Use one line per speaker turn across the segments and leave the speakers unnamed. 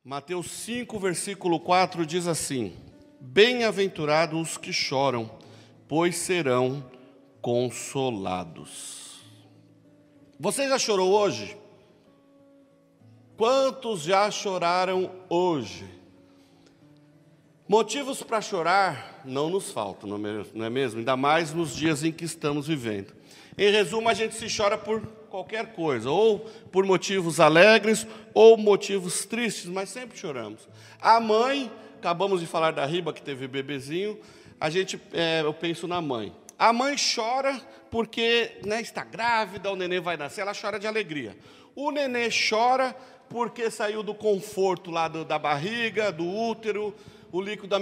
Mateus 5, versículo 4 diz assim: Bem-aventurados os que choram, pois serão consolados. Você já chorou hoje? Quantos já choraram hoje? Motivos para chorar não nos faltam, não é mesmo? Ainda mais nos dias em que estamos vivendo. Em resumo, a gente se chora por qualquer coisa, ou por motivos alegres, ou motivos tristes, mas sempre choramos. A mãe, acabamos de falar da Riba, que teve bebezinho, eu penso na mãe. A mãe chora porque está grávida, o neném vai nascer, ela chora de alegria. O neném chora porque saiu do conforto lá da barriga, do útero, o líquido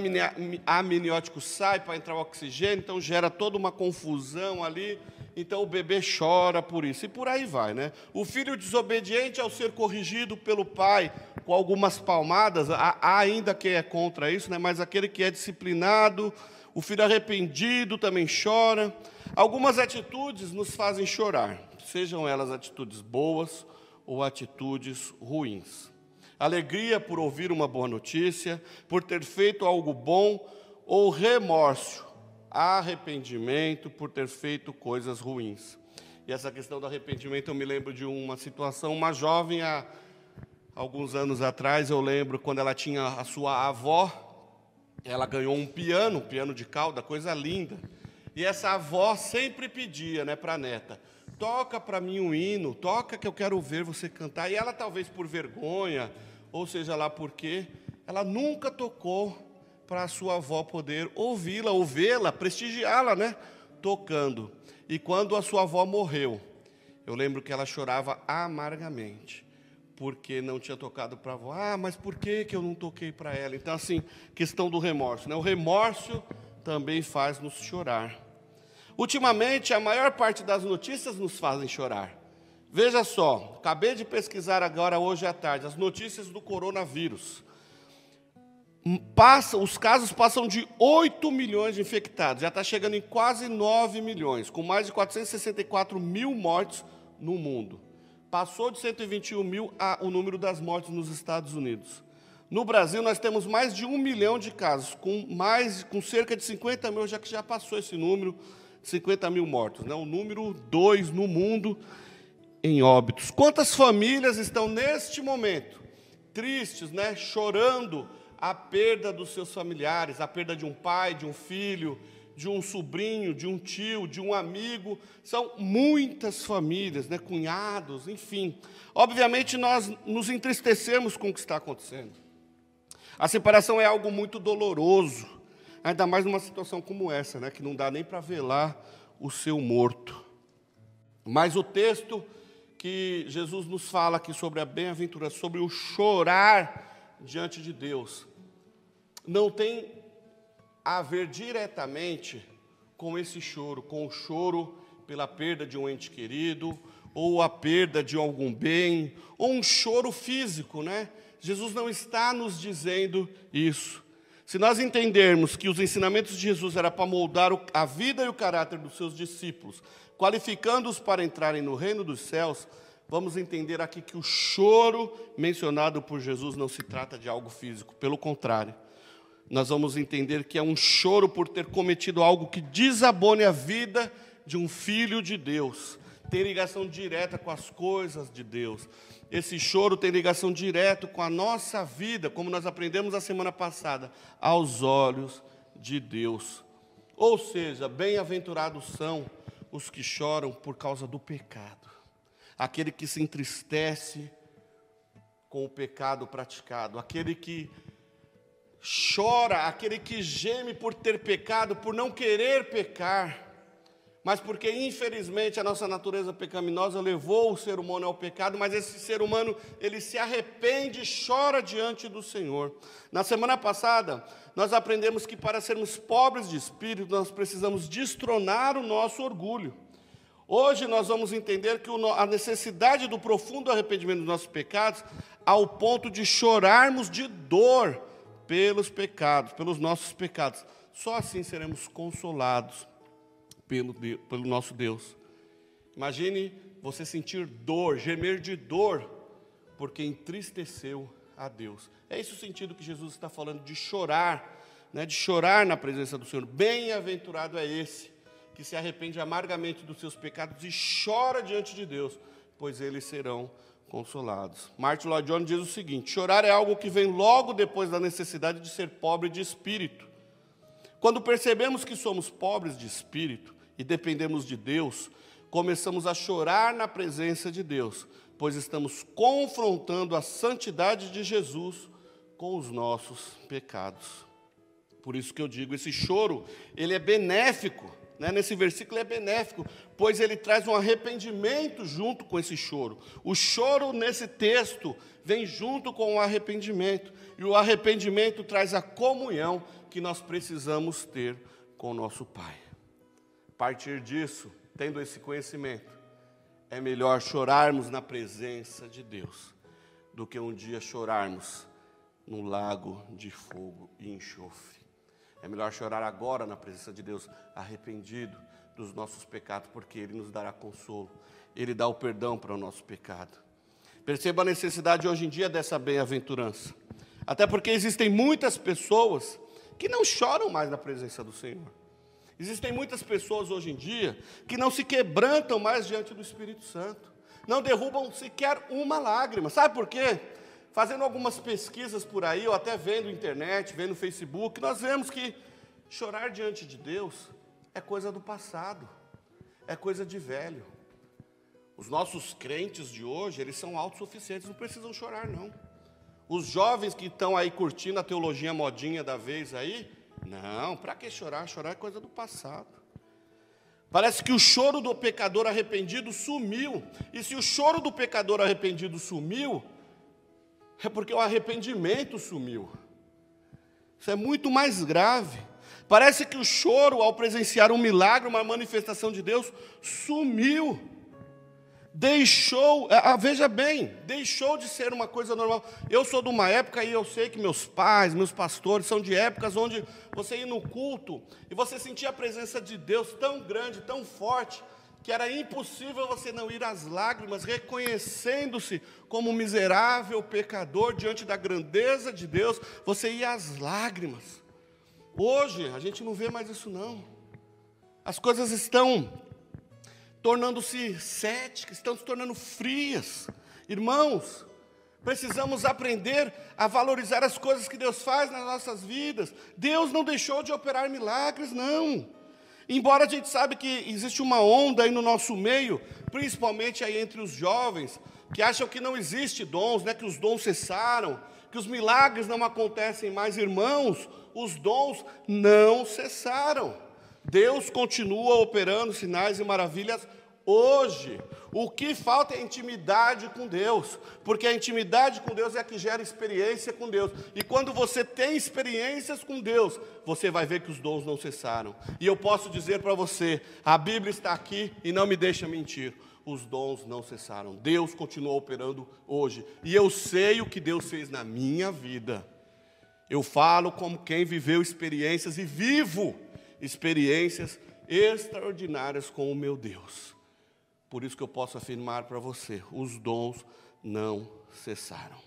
amniótico sai para entrar o oxigênio, então gera toda uma confusão ali, então o bebê chora por isso, e por aí vai, né? O filho desobediente, ao ser corrigido pelo pai com algumas palmadas, há ainda quem é contra isso, né? Mas aquele que é disciplinado, o filho arrependido também chora. Algumas atitudes nos fazem chorar, sejam elas atitudes boas ou atitudes ruins. Alegria por ouvir uma boa notícia, por ter feito algo bom, ou remorso, arrependimento por ter feito coisas ruins. E essa questão do arrependimento, eu me lembro de uma situação, uma jovem, há alguns anos atrás, eu lembro quando ela tinha a sua avó, ela ganhou um piano de cauda, coisa linda. E essa avó sempre pedia, para a neta: toca para mim um hino, toca que eu quero ver você cantar. E ela, talvez por vergonha, ou seja lá por quê, ela nunca tocou para a sua avó poder ouvi-la, ou vê-la, prestigiá-la, tocando. E quando a sua avó morreu, eu lembro que ela chorava amargamente, porque não tinha tocado para a avó. Mas por que eu não toquei para ela? Então, assim, questão do remorso, O remorso também faz-nos chorar. Ultimamente, a maior parte das notícias nos fazem chorar. Veja só, acabei de pesquisar agora, hoje à tarde, as notícias do coronavírus. Os casos passam de 8 milhões de infectados, já está chegando em quase 9 milhões, com mais de 464 mil mortes no mundo. Passou de 121 mil o número das mortes nos Estados Unidos. No Brasil, nós temos mais de 1 milhão de casos, com cerca de 50 mil, já passou esse número, 50 mil mortos, o número 2 no mundo em óbitos. Quantas famílias estão neste momento tristes, chorando a perda dos seus familiares, a perda de um pai, de um filho, de um sobrinho, de um tio, de um amigo? São muitas famílias, cunhados, enfim. Obviamente, nós nos entristecemos com o que está acontecendo. A separação é algo muito doloroso, ainda mais numa situação como essa, que não dá nem para velar o seu morto. Mas o texto que Jesus nos fala aqui sobre a bem-aventura, sobre o chorar diante de Deus, não tem a ver diretamente com esse choro, com o choro pela perda de um ente querido, ou a perda de algum bem, ou um choro físico, Jesus não está nos dizendo isso. Se nós entendermos que os ensinamentos de Jesus eram para moldar a vida e o caráter dos seus discípulos, qualificando-os para entrarem no reino dos céus, vamos entender aqui que o choro mencionado por Jesus não se trata de algo físico, pelo contrário. Nós vamos entender que é um choro por ter cometido algo que desabone a vida de um filho de Deus. Tem ligação direta com as coisas de Deus. Esse choro tem ligação direta com a nossa vida, como nós aprendemos a semana passada, aos olhos de Deus. Ou seja, bem-aventurados são os que choram por causa do pecado. Aquele que se entristece com o pecado praticado, aquele que chora, aquele que geme por ter pecado, por não querer pecar, mas porque, infelizmente, a nossa natureza pecaminosa levou o ser humano ao pecado, mas esse ser humano, ele se arrepende e chora diante do Senhor. Na semana passada, nós aprendemos que para sermos pobres de espírito, nós precisamos destronar o nosso orgulho. Hoje nós vamos entender que a necessidade do profundo arrependimento dos nossos pecados, ao ponto de chorarmos de dor pelos pecados, pelos nossos pecados. Só assim seremos consolados pelo nosso Deus. Imagine você sentir dor, gemer de dor, porque entristeceu a Deus. É esse o sentido que Jesus está falando de chorar, né, de chorar na presença do Senhor. Bem-aventurado é esse que se arrepende amargamente dos seus pecados e chora diante de Deus, pois eles serão consolados. Martin Lloyd Jones diz o seguinte: chorar é algo que vem logo depois da necessidade de ser pobre de espírito. Quando percebemos que somos pobres de espírito e dependemos de Deus, começamos a chorar na presença de Deus, pois estamos confrontando a santidade de Jesus com os nossos pecados. Por isso que eu digo, esse choro, ele é benéfico, né? Nesse versículo é benéfico, pois ele traz um arrependimento junto com esse choro. O choro nesse texto vem junto com o arrependimento, e o arrependimento traz a comunhão que nós precisamos ter com o nosso Pai. A partir disso, tendo esse conhecimento, é melhor chorarmos na presença de Deus do que um dia chorarmos no lago de fogo e enxofre. É melhor chorar agora na presença de Deus, arrependido dos nossos pecados, porque Ele nos dará consolo. Ele dá o perdão para o nosso pecado. Perceba a necessidade hoje em dia dessa bem-aventurança. Até porque existem muitas pessoas que não choram mais na presença do Senhor. Existem muitas pessoas hoje em dia que não se quebrantam mais diante do Espírito Santo. Não derrubam sequer uma lágrima. Sabe por quê? Fazendo algumas pesquisas por aí, ou até vendo na internet, vendo no Facebook, nós vemos que chorar diante de Deus é coisa do passado, é coisa de velho. Os nossos crentes de hoje, eles são autossuficientes, não precisam chorar, não. Os jovens que estão aí curtindo a teologia modinha da vez aí, não, para que chorar? Chorar é coisa do passado. Parece que o choro do pecador arrependido sumiu. E se o choro do pecador arrependido sumiu, é porque o arrependimento sumiu. Isso é muito mais grave. Parece que o choro, ao presenciar um milagre, uma manifestação de Deus, sumiu. Veja bem, deixou de ser uma coisa normal. Eu sou de uma época, e eu sei que meus pais, meus pastores, são de épocas onde você ia no culto e você sentia a presença de Deus tão grande, tão forte, que era impossível você não ir às lágrimas, reconhecendo-se como um miserável pecador diante da grandeza de Deus, você ia às lágrimas. Hoje, a gente não vê mais isso não. As coisas estão tornando-se céticas, estão se tornando frias. Irmãos, precisamos aprender a valorizar as coisas que Deus faz nas nossas vidas. Deus não deixou de operar milagres, não. Embora a gente sabe que existe uma onda aí no nosso meio, principalmente aí entre os jovens, que acham que não existe dons, né, que os dons cessaram, que os milagres não acontecem mais. Irmãos, os dons não cessaram. Deus continua operando sinais e maravilhas hoje. O que falta é intimidade com Deus, porque a intimidade com Deus é a que gera experiência com Deus. E quando você tem experiências com Deus, você vai ver que os dons não cessaram. E eu posso dizer para você, a Bíblia está aqui e não me deixa mentir. Os dons não cessaram. Deus continua operando hoje. E eu sei o que Deus fez na minha vida. Eu falo como quem viveu experiências e vivo experiências extraordinárias com o meu Deus. Por isso que eu posso afirmar para você, os dons não cessaram.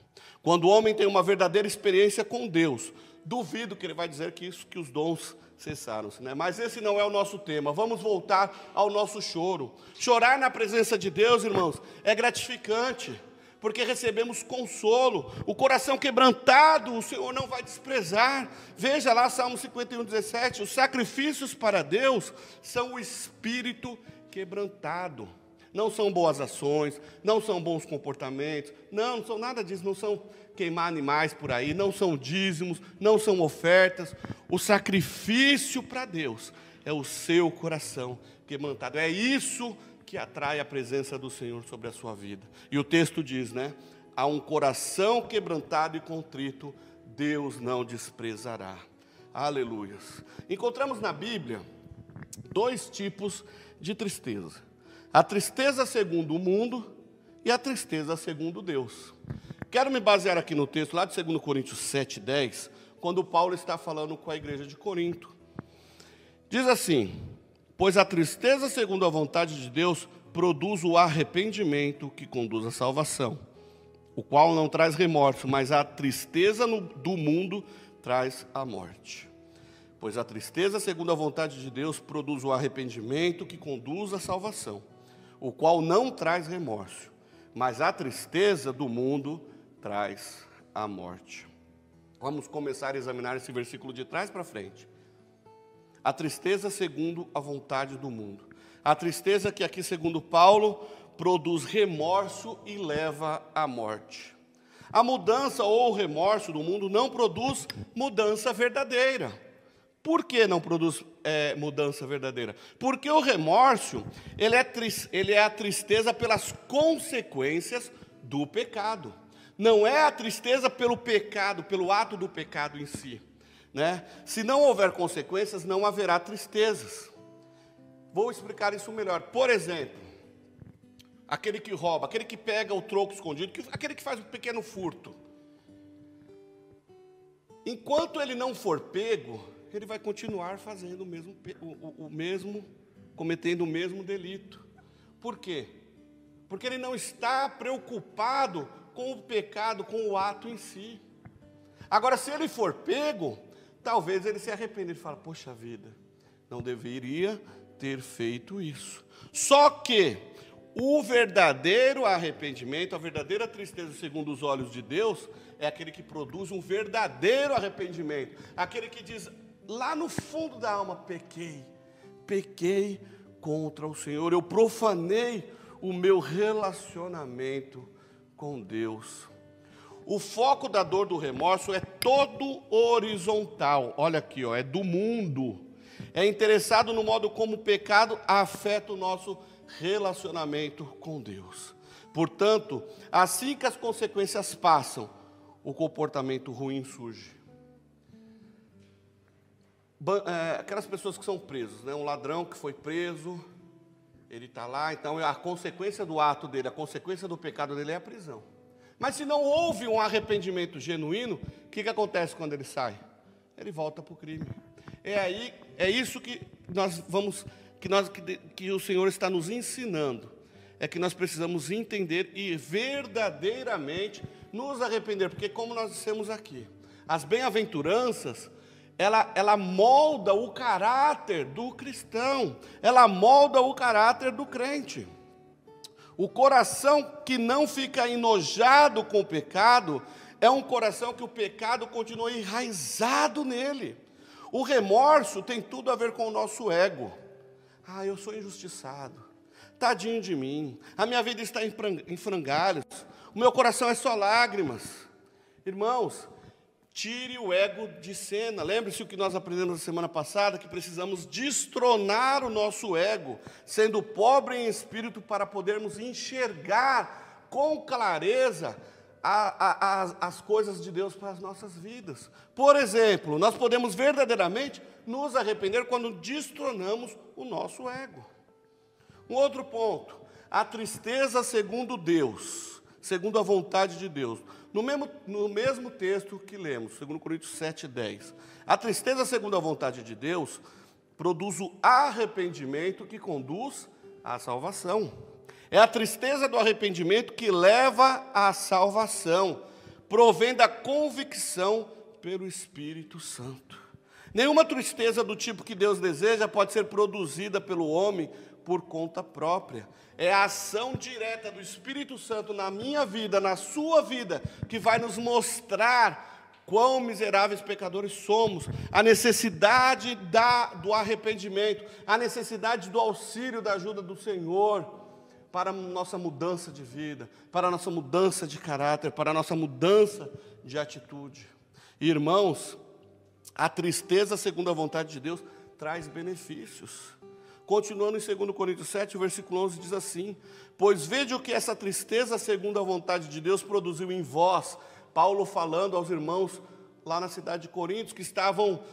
Quando o homem tem uma verdadeira experiência com Deus, duvido que ele vai dizer que os dons cessaram, né? Mas esse não é o nosso tema. Vamos voltar ao nosso choro. Chorar na presença de Deus, irmãos, é gratificante, porque recebemos consolo. O coração quebrantado, o Senhor não vai desprezar. Veja lá, Salmo 51:17, os sacrifícios para Deus são o espírito quebrantado. Não são boas ações, não são bons comportamentos, não são nada disso, não são queimar animais por aí, não são dízimos, não são ofertas. O sacrifício para Deus é o seu coração quebrantado. É isso que atrai a presença do Senhor sobre a sua vida. E o texto diz, né? A um coração quebrantado e contrito, Deus não desprezará. Aleluias. Encontramos na Bíblia dois tipos de tristeza. A tristeza segundo o mundo e a tristeza segundo Deus. Quero me basear aqui no texto lá de 2 Coríntios 7:10, quando Paulo está falando com a igreja de Corinto. Diz assim: pois a tristeza segundo a vontade de Deus produz o arrependimento que conduz à salvação. o qual não traz remorso, mas a tristeza do mundo traz a morte. Pois a tristeza, segundo a vontade de Deus, produz o arrependimento que conduz à salvação, o qual não traz remorso, mas a tristeza do mundo traz a morte. Vamos começar a examinar esse versículo de trás para frente. A tristeza segundo a vontade do mundo. A tristeza que aqui, segundo Paulo, produz remorso e leva à morte. A mudança ou o remorso do mundo não produz mudança verdadeira. Por que não produz mudança verdadeira? Porque o remorso, ele é a tristeza pelas consequências do pecado. Não é a tristeza pelo pecado, pelo ato do pecado em si, né? Se não houver consequências, não haverá tristezas. Vou explicar isso melhor. Por exemplo, aquele que rouba, aquele que pega o troco escondido, aquele que faz um pequeno furto. Enquanto ele não for pego, ele vai continuar fazendo cometendo o mesmo delito. Por quê? Porque ele não está preocupado com o pecado, com o ato em si. Agora, se ele for pego, talvez ele se arrependa. Ele fala, poxa vida, não deveria ter feito isso. Só que o verdadeiro arrependimento, a verdadeira tristeza segundo os olhos de Deus, é aquele que produz um verdadeiro arrependimento. Aquele que diz, lá no fundo da alma, pequei contra o Senhor, eu profanei o meu relacionamento com Deus. O foco da dor do remorso é todo horizontal. Olha aqui, é do mundo. É interessado no modo como o pecado afeta o nosso relacionamento com Deus. Portanto, assim que as consequências passam, o comportamento ruim surge. Aquelas pessoas que são presas, né? Um ladrão que foi preso, ele está lá, então a consequência do ato dele, a consequência do pecado dele é a prisão. Mas se não houve um arrependimento genuíno, o que acontece quando ele sai? Ele volta para o crime. É isso que que o Senhor está nos ensinando. É que nós precisamos entender e verdadeiramente nos arrepender. Porque como nós dissemos aqui, as bem-aventuranças, ela molda o caráter do cristão, ela molda o caráter do crente. O coração que não fica enojado com o pecado, é um coração que o pecado continua enraizado nele. O remorso tem tudo a ver com o nosso ego. Eu sou injustiçado, tadinho de mim, a minha vida está em frangalhos, o meu coração é só lágrimas. Irmãos, tire o ego de cena. Lembre-se o que nós aprendemos na semana passada, que precisamos destronar o nosso ego, sendo pobre em espírito, para podermos enxergar com clareza as coisas de Deus para as nossas vidas. Por exemplo, nós podemos verdadeiramente nos arrepender quando destronamos o nosso ego. Um outro ponto, a tristeza segundo Deus, segundo a vontade de Deus. No mesmo texto que lemos, 2 Coríntios 7:10. A tristeza segundo a vontade de Deus produz o arrependimento que conduz à salvação. É a tristeza do arrependimento que leva à salvação, provém da convicção pelo Espírito Santo. Nenhuma tristeza do tipo que Deus deseja pode ser produzida pelo homem por conta própria. É a ação direta do Espírito Santo na minha vida, na sua vida, que vai nos mostrar quão miseráveis pecadores somos, a necessidade do arrependimento, a necessidade do auxílio, da ajuda do Senhor, para a nossa mudança de vida, para a nossa mudança de caráter, para a nossa mudança de atitude. Irmãos, a tristeza segundo a vontade de Deus traz benefícios. Continuando em 2 Coríntios 7, o versículo 11 diz assim: pois veja o que essa tristeza segundo a vontade de Deus produziu em vós. Paulo falando aos irmãos lá na cidade de Corinto, que estavam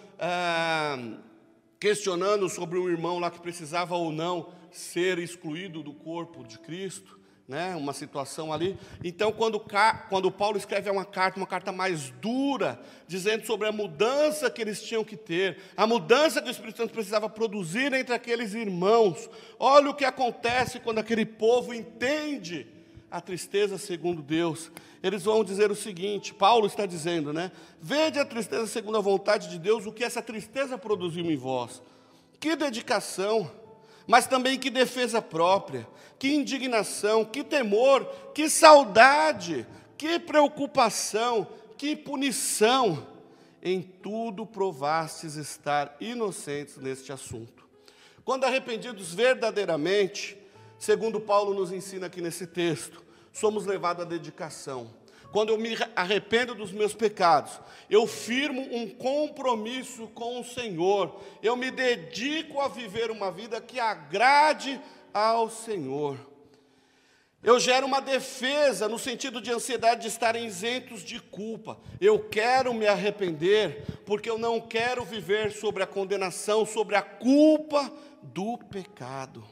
questionando sobre um irmão lá que precisava ou não ser excluído do corpo de Cristo, né? Uma situação ali. Então, quando Paulo escreve uma carta mais dura, dizendo sobre a mudança que eles tinham que ter, a mudança que o Espírito Santo precisava produzir entre aqueles irmãos, olha o que acontece quando aquele povo entende a tristeza segundo Deus, eles vão dizer o seguinte, Paulo está dizendo, né? Vede a tristeza segundo a vontade de Deus, o que essa tristeza produziu em vós. Que dedicação, mas também que defesa própria, que indignação, que temor, que saudade, que preocupação, que punição. Em tudo provastes estar inocentes neste assunto. Quando arrependidos verdadeiramente, segundo Paulo nos ensina aqui nesse texto, somos levados à dedicação. Quando eu me arrependo dos meus pecados, eu firmo um compromisso com o Senhor. Eu me dedico a viver uma vida que agrade ao Senhor. Eu gero uma defesa no sentido de ansiedade de estarem isentos de culpa. Eu quero me arrepender porque eu não quero viver sobre a condenação, sobre a culpa do pecado.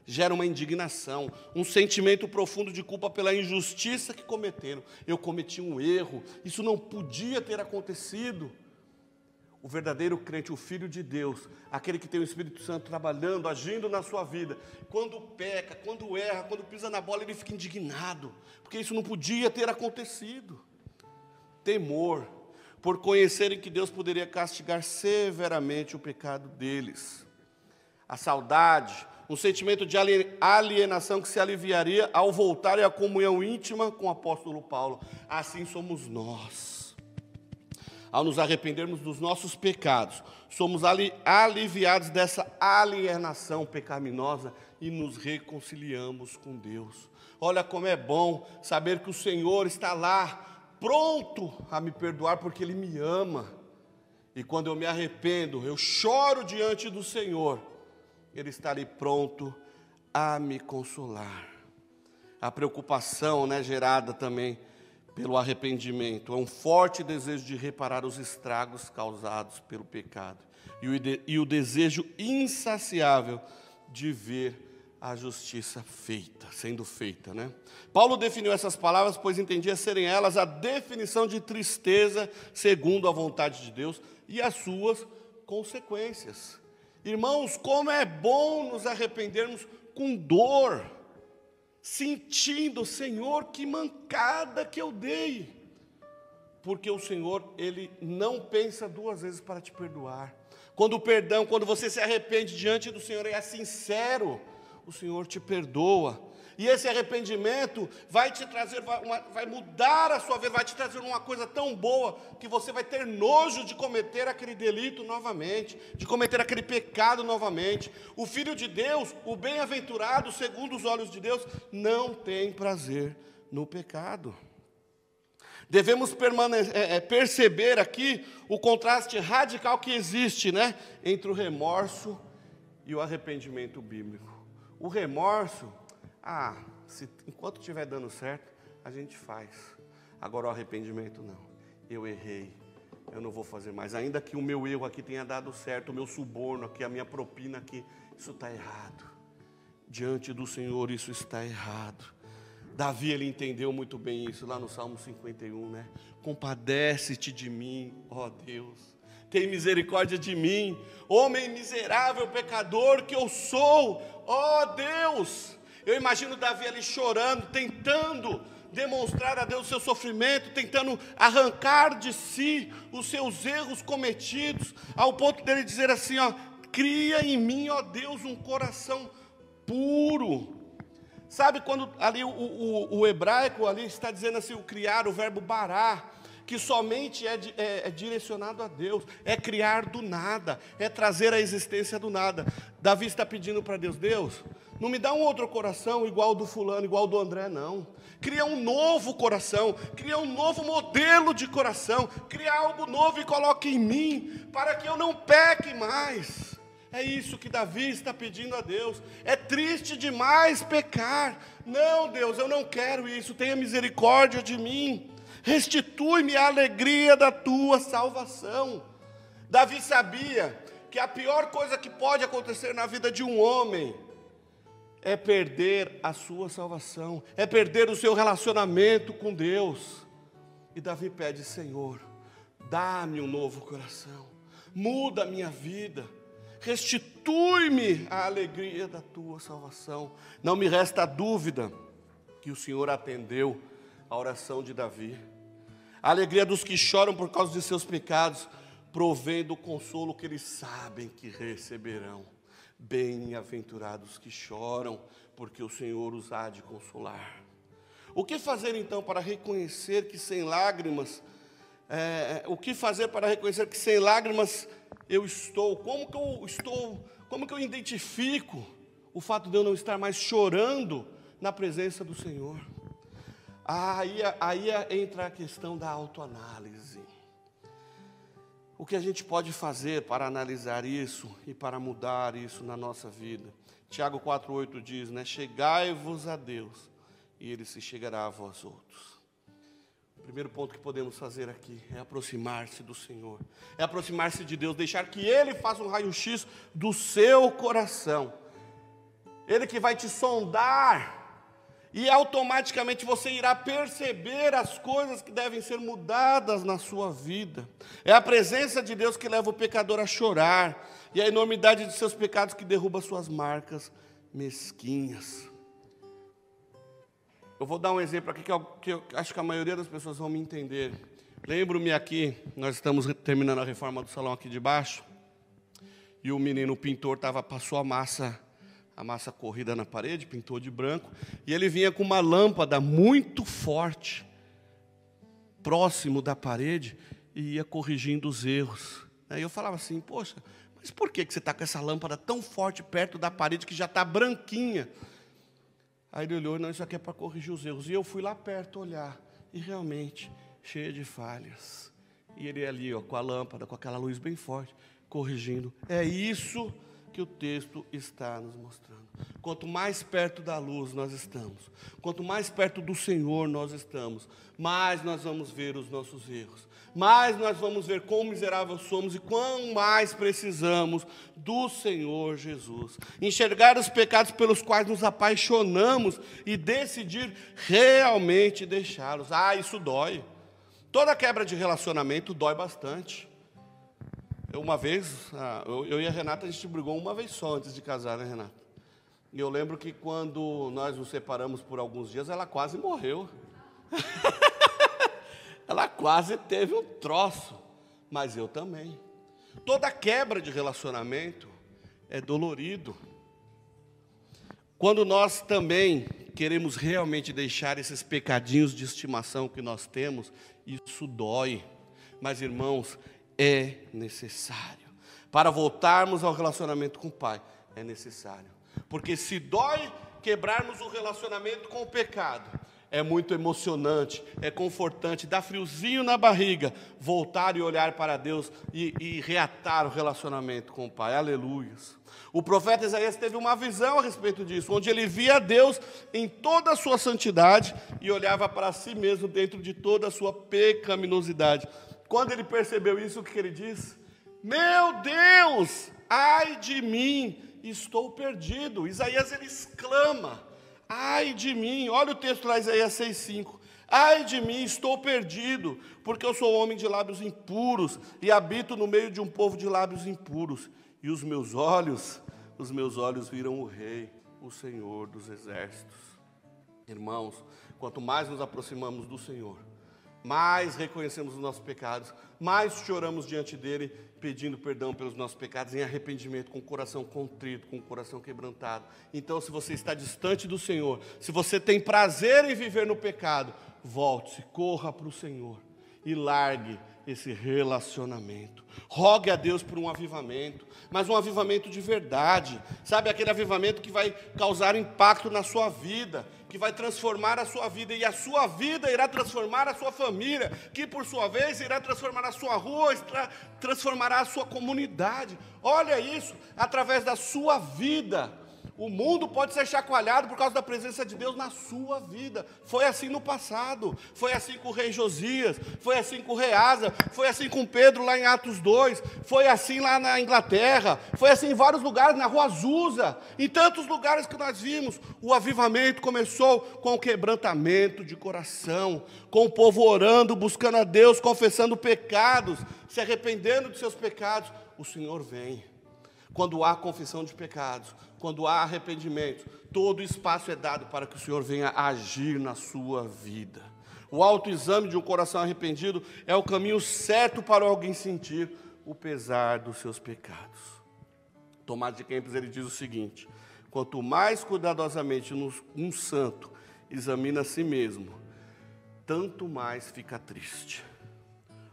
Gera uma indignação, um sentimento profundo de culpa pela injustiça que cometeram. Eu cometi um erro, isso não podia ter acontecido. O verdadeiro crente, o Filho de Deus, aquele que tem o Espírito Santo trabalhando, agindo na sua vida, quando peca, quando erra, quando pisa na bola, ele fica indignado, porque isso não podia ter acontecido. Temor, por conhecerem que Deus poderia castigar severamente o pecado deles. A saudade, um sentimento de alienação que se aliviaria ao voltarem à comunhão íntima com o apóstolo Paulo. Assim somos nós. Ao nos arrependermos dos nossos pecados, somos aliviados dessa alienação pecaminosa e nos reconciliamos com Deus. Olha como é bom saber que o Senhor está lá, pronto a me perdoar, porque Ele me ama. E quando eu me arrependo, eu choro diante do Senhor, Ele está ali pronto a me consolar. A preocupação, gerada também pelo arrependimento, é um forte desejo de reparar os estragos causados pelo pecado e o desejo insaciável de ver a justiça sendo feita, né? Paulo definiu essas palavras, pois entendia serem elas a definição de tristeza segundo a vontade de Deus e as suas consequências. Irmãos, como é bom nos arrependermos com dor, sentindo, Senhor, que mancada que eu dei. Porque o Senhor, Ele não pensa duas vezes para te perdoar. Quando você se arrepende diante do Senhor e é sincero, o Senhor te perdoa. E esse arrependimento vai te trazer, vai mudar a sua vida, vai te trazer uma coisa tão boa, que você vai ter nojo de cometer aquele delito novamente, de cometer aquele pecado novamente. O Filho de Deus, o bem-aventurado, segundo os olhos de Deus, não tem prazer no pecado. Devemos perceber aqui o contraste radical que existe, entre o remorso e o arrependimento bíblico. O remorso, enquanto estiver dando certo, a gente faz. Agora o arrependimento não. Eu errei, eu não vou fazer mais. Ainda que o meu erro aqui tenha dado certo, o meu suborno aqui, a minha propina aqui, isso está errado. Diante do Senhor isso está errado. Davi, ele entendeu muito bem isso lá no Salmo 51, Compadece-te de mim, ó Deus. Tem misericórdia de mim, homem miserável, pecador que eu sou, ó Deus. Eu imagino Davi ali chorando, tentando demonstrar a Deus o seu sofrimento, tentando arrancar de si os seus erros cometidos, ao ponto dele dizer assim, cria em mim, ó Deus, um coração puro. Sabe quando ali o hebraico ali está dizendo assim, o criar, o verbo bará, que somente é direcionado a Deus, é criar do nada, é trazer a existência do nada. Davi está pedindo para Deus, não me dá um outro coração igual do fulano, igual do André, não. Cria um novo coração, cria um novo modelo de coração, cria algo novo e coloque em mim, para que eu não peque mais. É isso que Davi está pedindo a Deus. É triste demais pecar. Não, Deus, eu não quero isso, tenha misericórdia de mim. Restitui-me a alegria da tua salvação. Davi sabia que a pior coisa que pode acontecer na vida de um homem é perder a sua salvação, é perder o seu relacionamento com Deus. E Davi pede, Senhor, dá-me um novo coração, muda a minha vida, restitui-me a alegria da tua salvação. Não me resta dúvida que o Senhor atendeu a oração de Davi. A alegria dos que choram por causa de seus pecados, provendo o consolo que eles sabem que receberão. Bem-aventurados que choram, porque o Senhor os há de consolar. O que fazer então para reconhecer que sem lágrimas, eu estou? Como que eu identifico o fato de eu não estar mais chorando na presença do Senhor? Aí entra a questão da autoanálise. O que a gente pode fazer para analisar isso e para mudar isso na nossa vida? Tiago 4,8 diz, né? Chegai-vos a Deus, e Ele se chegará a vós outros. O primeiro ponto que podemos fazer aqui é aproximar-se do Senhor. É aproximar-se de Deus, deixar que Ele faça um raio-x do seu coração. Ele que vai te sondar, e automaticamente você irá perceber as coisas que devem ser mudadas na sua vida. É a presença de Deus que leva o pecador a chorar, e a enormidade de seus pecados que derruba suas marcas mesquinhas. Eu vou dar um exemplo aqui que eu acho que a maioria das pessoas vão me entender. Lembro-me aqui, nós estamos terminando a reforma do salão aqui de baixo, e o menino, o pintor, passou a massa corrida na parede, pintou de branco, e ele vinha com uma lâmpada muito forte, próximo da parede, e ia corrigindo os erros. Aí eu falava assim, poxa, mas por que você está com essa lâmpada tão forte perto da parede que já está branquinha? Aí ele olhou, não, isso aqui é para corrigir os erros. E eu fui lá perto olhar, e realmente, cheia de falhas. E ele ali, com a lâmpada, com aquela luz bem forte, corrigindo. É isso que o texto está nos mostrando. Quanto mais perto da luz nós estamos, quanto mais perto do Senhor nós estamos, mais nós vamos ver os nossos erros, mais nós vamos ver quão miseráveis somos e quão mais precisamos do Senhor Jesus. Enxergar os pecados pelos quais nos apaixonamos e decidir realmente deixá-los. Isso dói. Toda quebra de relacionamento dói bastante. Uma vez, eu e a Renata, a gente brigou uma vez só antes de casar, né, Renata? E eu lembro que quando nós nos separamos por alguns dias, ela quase morreu. Ela quase teve um troço, mas eu também. Toda quebra de relacionamento é dolorido. Quando nós também queremos realmente deixar esses pecadinhos de estimação que nós temos, isso dói. Mas, irmãos, é necessário. Para voltarmos ao relacionamento com o Pai, é necessário. Porque se dói quebrarmos o relacionamento com o pecado, é muito emocionante, é confortante, dá friozinho na barriga, voltar e olhar para Deus e reatar o relacionamento com o Pai. Aleluias. O profeta Isaías teve uma visão a respeito disso, onde ele via Deus em toda a sua santidade e olhava para si mesmo dentro de toda a sua pecaminosidade. Quando ele percebeu isso, o que ele disse? Meu Deus, ai de mim, estou perdido. Isaías, ele exclama, ai de mim. Olha o texto lá, Isaías 6,5. Ai de mim, estou perdido, porque eu sou homem de lábios impuros e habito no meio de um povo de lábios impuros. E os meus olhos viram o Rei, o Senhor dos exércitos. Irmãos, quanto mais nos aproximamos do Senhor, mais reconhecemos os nossos pecados, mais choramos diante dEle, pedindo perdão pelos nossos pecados, em arrependimento, com o coração contrito, com o coração quebrantado. Então, se você está distante do Senhor, se você tem prazer em viver no pecado, volte-se, corra para o Senhor e largue esse relacionamento. Rogue a Deus por um avivamento, mas um avivamento de verdade, sabe, aquele avivamento que vai causar impacto na sua vida, que vai transformar a sua vida, e a sua vida irá transformar a sua família, que por sua vez irá transformar a sua rua, transformará a sua comunidade. Olha isso, através da sua vida, o mundo pode ser chacoalhado por causa da presença de Deus na sua vida. Foi assim no passado, foi assim com o rei Josias, foi assim com o rei Asa, foi assim com Pedro lá em Atos 2, foi assim lá na Inglaterra, foi assim em vários lugares, na rua Azusa, em tantos lugares que nós vimos. O avivamento começou com o quebrantamento de coração, com o povo orando, buscando a Deus, confessando pecados, se arrependendo de seus pecados. O Senhor vem. quando há confissão de pecados, quando há arrependimento, todo espaço é dado para que o Senhor venha agir na sua vida. O autoexame de um coração arrependido é o caminho certo para alguém sentir o pesar dos seus pecados. Tomás de Kempis, ele diz o seguinte: quanto mais cuidadosamente um santo examina a si mesmo, tanto mais fica triste.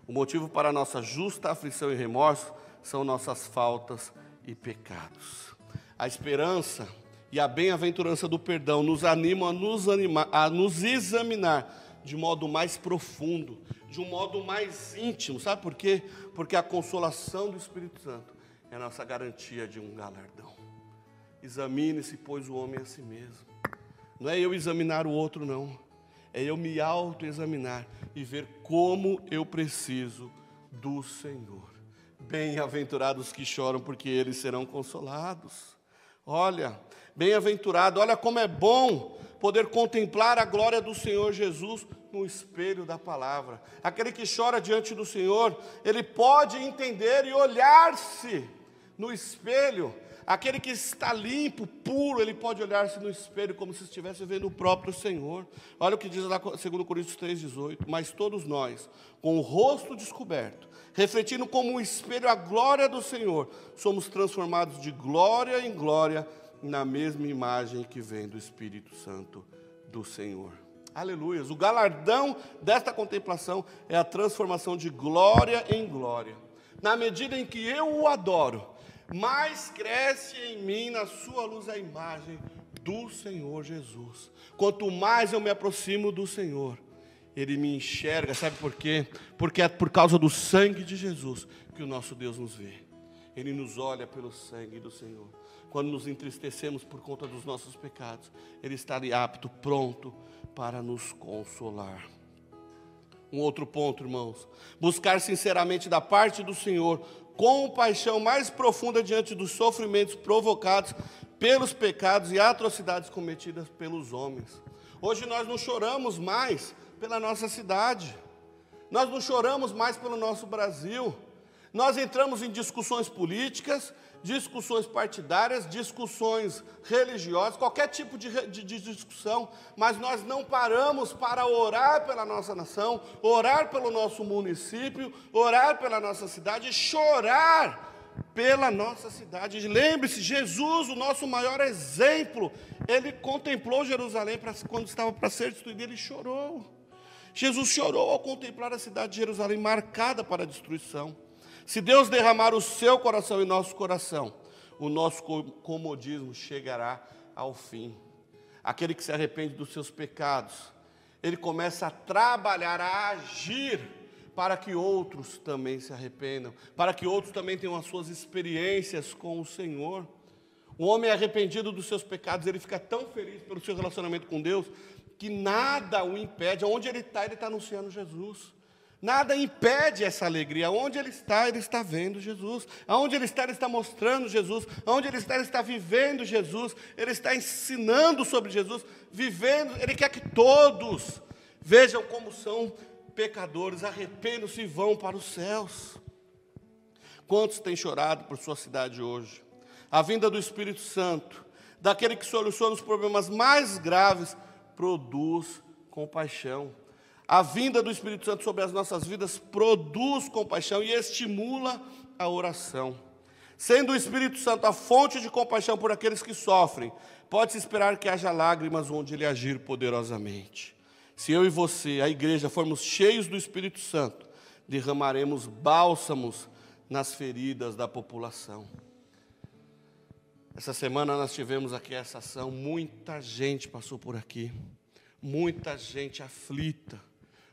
O motivo para a nossa justa aflição e remorso são nossas faltas e pecados. A esperança e a bem-aventurança do perdão nos animam a nos examinar de modo mais profundo, de um modo mais íntimo. Sabe por quê? Porque a consolação do Espírito Santo é a nossa garantia de um galardão. Examine-se, pois, o homem a si mesmo. Não é eu examinar o outro, não. É eu me autoexaminar e ver como eu preciso do Senhor. Bem-aventurados que choram, porque eles serão consolados. Olha, bem-aventurado, olha como é bom poder contemplar a glória do Senhor Jesus no espelho da palavra. Aquele que chora diante do Senhor, ele pode entender e olhar-se no espelho. Aquele que está limpo, puro, ele pode olhar-se no espelho como se estivesse vendo o próprio Senhor. Olha o que diz lá 2 Coríntios 3,18. Mas todos nós, com o rosto descoberto, refletindo como um espelho a glória do Senhor, somos transformados de glória em glória na mesma imagem que vem do Espírito Santo do Senhor. Aleluias! O galardão desta contemplação é a transformação de glória em glória. Na medida em que eu o adoro, mais cresce em mim, na sua luz, a imagem do Senhor Jesus. Quanto mais eu me aproximo do Senhor, Ele me enxerga. Sabe por quê? Porque é por causa do sangue de Jesus que o nosso Deus nos vê. Ele nos olha pelo sangue do Senhor. Quando nos entristecemos por conta dos nossos pecados, Ele está ali apto, pronto para nos consolar. Um outro ponto, irmãos: buscar sinceramente da parte do Senhor compaixão mais profunda diante dos sofrimentos provocados pelos pecados e atrocidades cometidas pelos homens. Hoje nós não choramos mais pela nossa cidade, nós não choramos mais pelo nosso Brasil. Nós entramos em discussões políticas, discussões partidárias, discussões religiosas, qualquer tipo de discussão, mas nós não paramos para orar pela nossa nação, orar pelo nosso município, orar pela nossa cidade, chorar pela nossa cidade. Lembre-se, Jesus, o nosso maior exemplo, ele contemplou Jerusalém quando estava para ser destruído, ele chorou. Jesus chorou ao contemplar a cidade de Jerusalém marcada para a destruição. Se Deus derramar o seu coração em nosso coração, o nosso comodismo chegará ao fim. Aquele que se arrepende dos seus pecados, ele começa a trabalhar, a agir, para que outros também se arrependam, para que outros também tenham as suas experiências com o Senhor. O homem arrependido dos seus pecados, ele fica tão feliz pelo seu relacionamento com Deus, que nada o impede. Onde ele está anunciando Jesus. Nada impede essa alegria. Onde ele está vendo Jesus. Aonde ele está mostrando Jesus. Aonde ele está vivendo Jesus. Ele está ensinando sobre Jesus, vivendo. Ele quer que todos vejam como são pecadores, arrependam-se e vão para os céus. Quantos têm chorado por sua cidade hoje? A vinda do Espírito Santo, daquele que soluciona os problemas mais graves, produz compaixão. A vinda do Espírito Santo sobre as nossas vidas produz compaixão e estimula a oração. Sendo o Espírito Santo a fonte de compaixão por aqueles que sofrem, pode-se esperar que haja lágrimas onde ele agir poderosamente. Se eu e você, a igreja, formos cheios do Espírito Santo, derramaremos bálsamos nas feridas da população. Essa semana nós tivemos aqui essa ação, muita gente passou por aqui, muita gente aflita,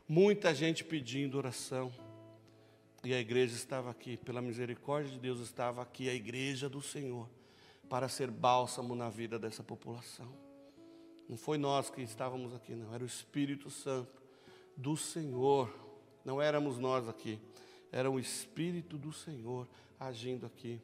muita gente pedindo oração. E a igreja estava aqui, pela misericórdia de Deus, estava aqui a igreja do Senhor, para ser bálsamo na vida dessa população. Não foi nós que estávamos aqui, não, era o Espírito Santo do Senhor, não éramos nós aqui, era o Espírito do Senhor agindo aqui.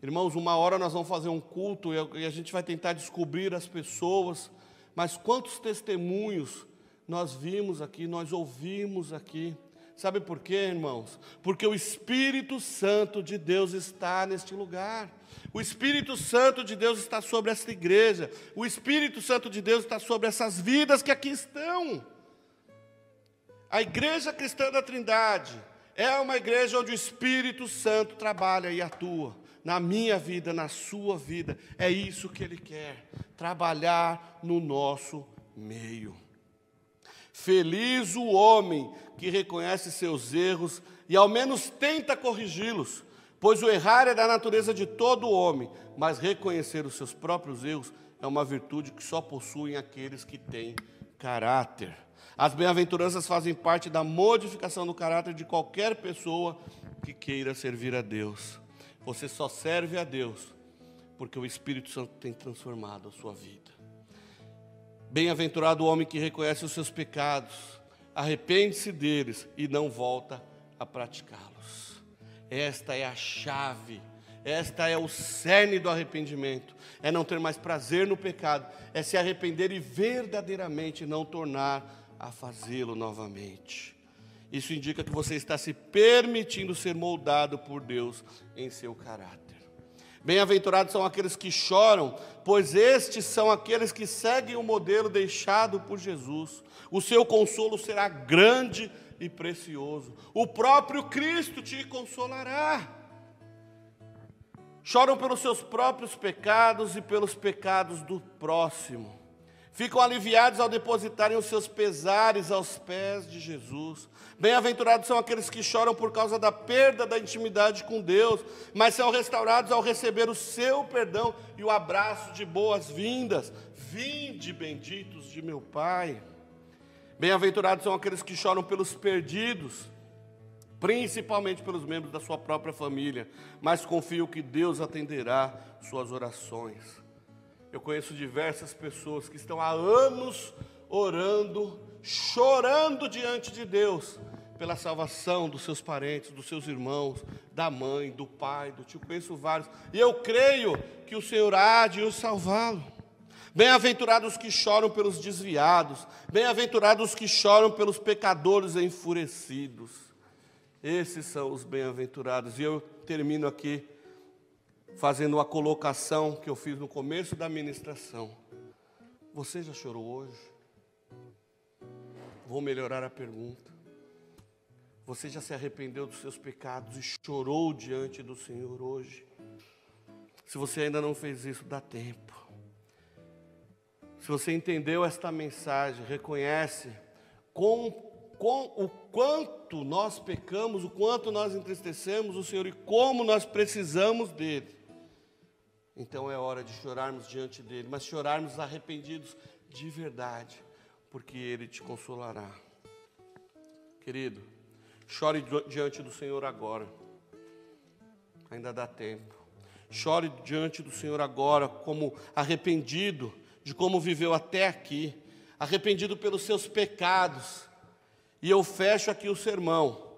Irmãos, uma hora nós vamos fazer um culto e a gente vai tentar descobrir as pessoas, mas quantos testemunhos nós vimos aqui, nós ouvimos aqui. Sabe por quê, irmãos? Porque o Espírito Santo de Deus está neste lugar. O Espírito Santo de Deus está sobre esta igreja. O Espírito Santo de Deus está sobre essas vidas que aqui estão. A Igreja Cristã da Trindade é uma igreja onde o Espírito Santo trabalha e atua. Na minha vida, na sua vida. É isso que Ele quer. Trabalhar no nosso meio. Feliz o homem que reconhece seus erros e ao menos tenta corrigi-los, pois o errar é da natureza de todo homem, mas reconhecer os seus próprios erros é uma virtude que só possuem aqueles que têm caráter. As bem-aventuranças fazem parte da modificação do caráter de qualquer pessoa que queira servir a Deus. Você só serve a Deus porque o Espírito Santo tem transformado a sua vida. Bem-aventurado o homem que reconhece os seus pecados, arrepende-se deles e não volta a praticá-los. Esta é a chave, esta é o cerne do arrependimento. É não ter mais prazer no pecado, é se arrepender e verdadeiramente não tornar a fazê-lo novamente. Isso indica que você está se permitindo ser moldado por Deus em seu caráter. Bem-aventurados são aqueles que choram, pois estes são aqueles que seguem o modelo deixado por Jesus. O seu consolo será grande e precioso. O próprio Cristo te consolará. Choram pelos seus próprios pecados e pelos pecados do próximo. Ficam aliviados ao depositarem os seus pesares aos pés de Jesus. Bem-aventurados são aqueles que choram por causa da perda da intimidade com Deus, mas são restaurados ao receber o seu perdão e o abraço de boas-vindas. Vinde, benditos de meu Pai. Bem-aventurados são aqueles que choram pelos perdidos, principalmente pelos membros da sua própria família, mas confiam que Deus atenderá suas orações. Eu conheço diversas pessoas que estão há anos orando, chorando diante de Deus pela salvação dos seus parentes, dos seus irmãos, da mãe, do pai, do tio. Conheço vários. E eu creio que o Senhor há de os salvá-lo. Bem-aventurados os que choram pelos desviados. Bem-aventurados os que choram pelos pecadores enfurecidos. Esses são os bem-aventurados. E eu termino aqui fazendo uma colocação que eu fiz no começo da ministração. Você já chorou hoje? Vou melhorar a pergunta. Você já se arrependeu dos seus pecados e chorou diante do Senhor hoje? Se você ainda não fez isso, dá tempo. Se você entendeu esta mensagem, reconhece o quanto nós pecamos, o quanto nós entristecemos o Senhor e como nós precisamos dEle. Então é hora de chorarmos diante dEle, mas chorarmos arrependidos de verdade, porque Ele te consolará. Querido, chore diante do Senhor agora, ainda dá tempo. Chore diante do Senhor agora, como arrependido de como viveu até aqui, arrependido pelos seus pecados. E eu fecho aqui o sermão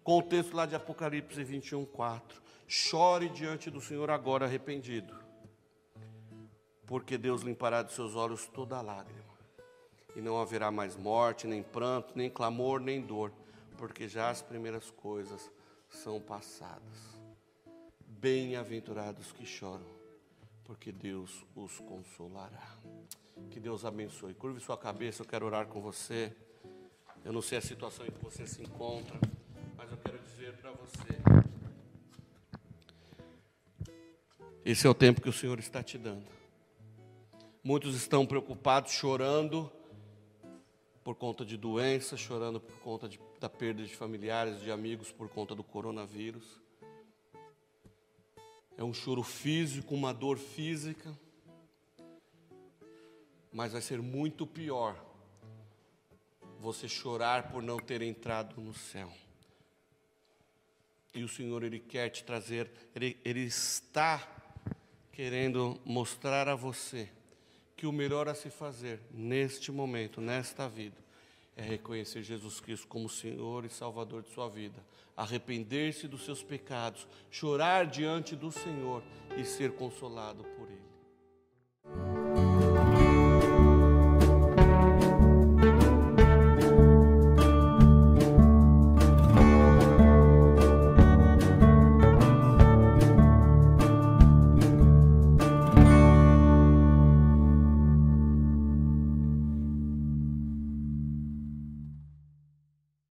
com o texto lá de Apocalipse 21:4. Chore diante do Senhor agora arrependido, porque Deus limpará dos seus olhos toda lágrima, e não haverá mais morte, nem pranto, nem clamor, nem dor, porque já as primeiras coisas são passadas. Bem-aventurados que choram, porque Deus os consolará. Que Deus abençoe. Curve sua cabeça, eu quero orar com você. Eu não sei a situação em que você se encontra, mas eu quero dizer para você: esse é o tempo que o Senhor está te dando. Muitos estão preocupados, chorando por conta de doença, chorando por conta da perda de familiares, de amigos, por conta do coronavírus. É um choro físico, uma dor física, mas vai ser muito pior você chorar por não ter entrado no céu. E o Senhor, Ele quer te trazer, Ele está querendo mostrar a você que o melhor a se fazer neste momento, nesta vida, é reconhecer Jesus Cristo como Senhor e Salvador de sua vida, arrepender-se dos seus pecados, chorar diante do Senhor e ser consolado por Ele.